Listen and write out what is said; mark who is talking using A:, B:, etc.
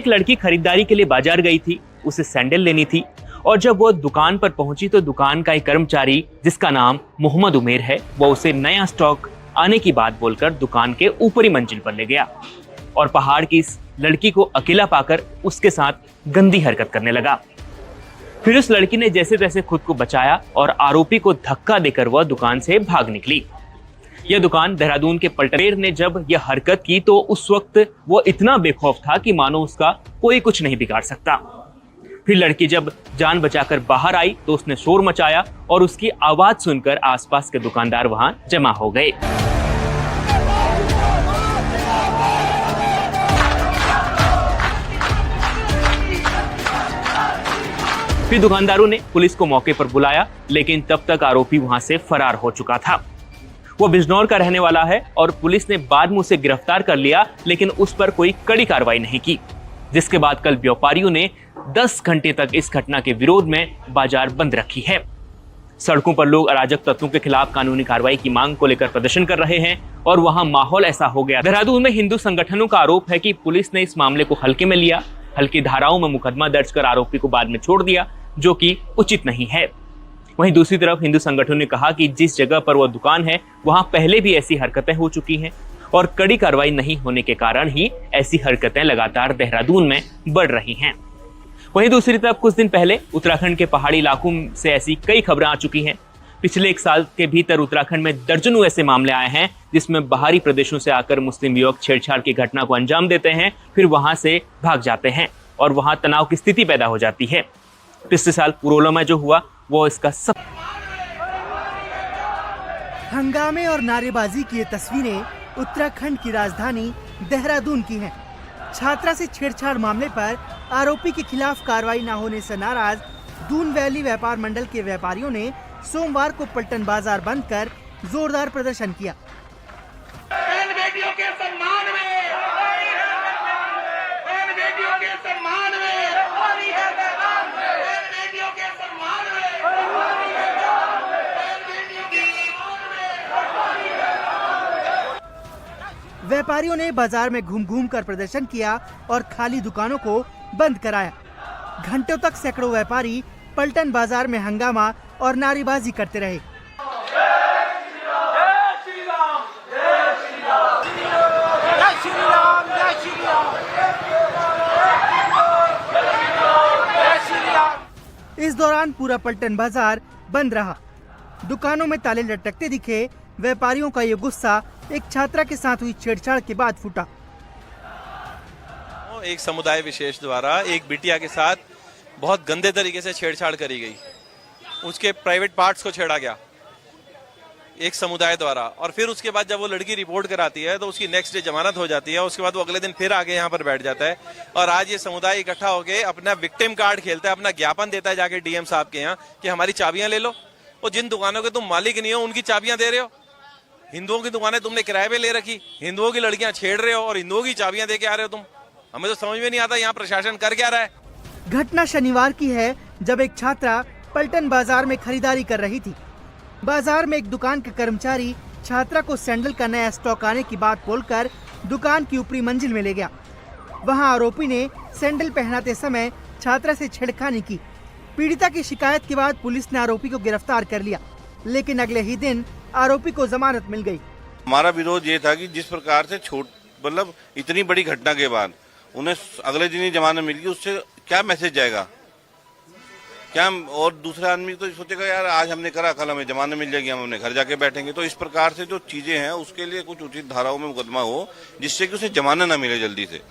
A: एक लड़की खरीदारी के लिए बाजार गई थी, उसे सैंडल लेनी थी और जब वो दुकान पर पहुंची तो दुकान का एक कर्मचारी जिसका नाम मोहम्मद उमेर है, वो उसे नया स्टॉक आने की बात बोलकर दुकान के ऊपरी मंजिल पर ले गया और पहाड़ की इस लड़की को अकेला पाकर उसके साथ गंदी हरकत करने लगा। फिर उस लड़की ने जैसे तैसे खुद को बचाया और आरोपी को धक्का देकर वह दुकान से भाग निकली। यह दुकान देहरादून के पलटेर ने जब यह हरकत की तो उस वक्त वो इतना बेखौफ था कि मानो उसका कोई कुछ नहीं बिगाड़ सकता। फिर लड़की जब जान बचाकर बाहर आई तो उसने शोर मचाया और उसकी आवाज सुनकर आसपास के दुकानदार वहां जमा हो गए। फिर दुकानदारों ने पुलिस को मौके पर बुलाया, लेकिन तब तक आरोपी वहां से फरार हो चुका था। वो बिजनौर का रहने वाला है और पुलिस ने बाद में उसे गिरफ्तार कर लिया, लेकिन उस पर कोई कड़ी कार्रवाई नहीं की, जिसके बाद कल व्यापारियों ने 10 घंटे तक इस घटना के विरोध में बाजार बंद रखी है। सड़कों पर लोग अराजक तत्वों के खिलाफ कानूनी कार्रवाई की मांग को लेकर प्रदर्शन कर रहे हैं और वहां माहौल ऐसा हो गया। देहरादून में हिंदू संगठनों का आरोप है कि पुलिस ने इस मामले को हल्के में लिया, हल्की धाराओं में मुकदमा दर्ज कर आरोपी को बाद में छोड़ दिया, जो कि उचित नहीं है। वहीं दूसरी तरफ हिंदू संगठनों ने कहा कि जिस जगह पर वह दुकान है वहां पहले भी ऐसी हरकतें हो चुकी हैं और कड़ी कार्रवाई नहीं होने के कारण ही ऐसी हरकतें लगातार देहरादून में बढ़ रही हैं। वहीं दूसरी तरफ कुछ दिन पहले उत्तराखंड के पहाड़ी इलाकों से ऐसी कई खबरें आ चुकी हैं। पिछले 1 साल के भीतर उत्तराखंड में दर्जनों ऐसे मामले आए हैं जिसमें बाहरी प्रदेशों से आकर मुस्लिम युवक छेड़छाड़ की घटना को अंजाम देते हैं, फिर वहां से भाग जाते हैं और वहां तनाव की स्थिति पैदा हो जाती है। पिछले साल पुरोला में जो हुआ वो इसका सब
B: हंगामे और नारेबाजी की ये तस्वीरें उत्तराखंड की राजधानी देहरादून की हैं। छात्रा से छेड़छाड़ मामले पर आरोपी के खिलाफ कार्रवाई न होने से नाराज दून वैली व्यापार मंडल के व्यापारियों ने सोमवार को पलटन बाजार बंद कर जोरदार प्रदर्शन किया। व्यापारियों ने बाजार में घूम घूम कर प्रदर्शन किया और खाली दुकानों को बंद कराया। घंटों तक सैकड़ों व्यापारी पलटन बाजार में हंगामा और नारेबाजी करते रहे। इस दौरान पूरा पलटन बाजार बंद रहा। दुकानों में ताले लटकते दिखे। व्यापारियों का ये गुस्सा एक छात्रा के साथ हुई छेड़छाड़ के बाद फूटा।
C: एक समुदाय विशेष द्वारा एक बिटिया के साथ बहुत गंदे तरीके से छेड़छाड़ करी गई। उसके प्राइवेट पार्ट्स को छेड़ा गया एक समुदाय द्वारा, और फिर उसके बाद जब वो लड़की रिपोर्ट कराती है तो उसकी नेक्स्ट डे जमानत हो जाती है। उसके बाद वो अगले दिन फिर आके यहाँ पर बैठ जाता है और आज ये समुदाय इकट्ठा होकर अपना विक्टिम कार्ड खेलता है, अपना ज्ञापन देता है जाके डीएम साहब के यहाँ कि हमारी चाबियां ले लो। और जिन दुकानों के तुम मालिक नहीं हो उनकी चाबियां दे रहे हो। हिंदुओं की दुकानें तुमने किराए पे ले रखी, हिंदुओं की लड़कियां छेड़ रहे हो और हिंदुओं की चाबियां दे के आ रहे हो तुम। हमें तो समझ में नहीं आता यहाँ प्रशासन कर क्या रहा है।
B: घटना शनिवार की है जब एक छात्रा पलटन बाजार में खरीदारी कर रही थी। बाजार में एक दुकान का कर्मचारी छात्रा को सैंडल का नया स्टॉक आने की बात बोलकर दुकान की ऊपरी मंजिल में ले गया। वहां आरोपी ने सैंडल पहनाते समय छात्रा से छेड़खानी की। पीड़िता की शिकायत के बाद पुलिस ने आरोपी को गिरफ्तार कर लिया, लेकिन अगले ही दिन आरोपी को जमानत मिल गई।
D: हमारा विरोध ये था कि जिस प्रकार से मतलब इतनी बड़ी घटना के बाद उन्हें अगले दिन ही जमानत मिल गई, उससे क्या मैसेज जाएगा क्या? और दूसरा आदमी तो सोचेगा यार आज हमने करा, कल हमें जमानत मिल जाएगी, हम अपने घर जाके बैठेंगे। तो इस प्रकार से जो चीजें हैं उसके लिए कुछ उचित धाराओं में मुकदमा हो जिससे कि उसे जमानत न मिले जल्दी से।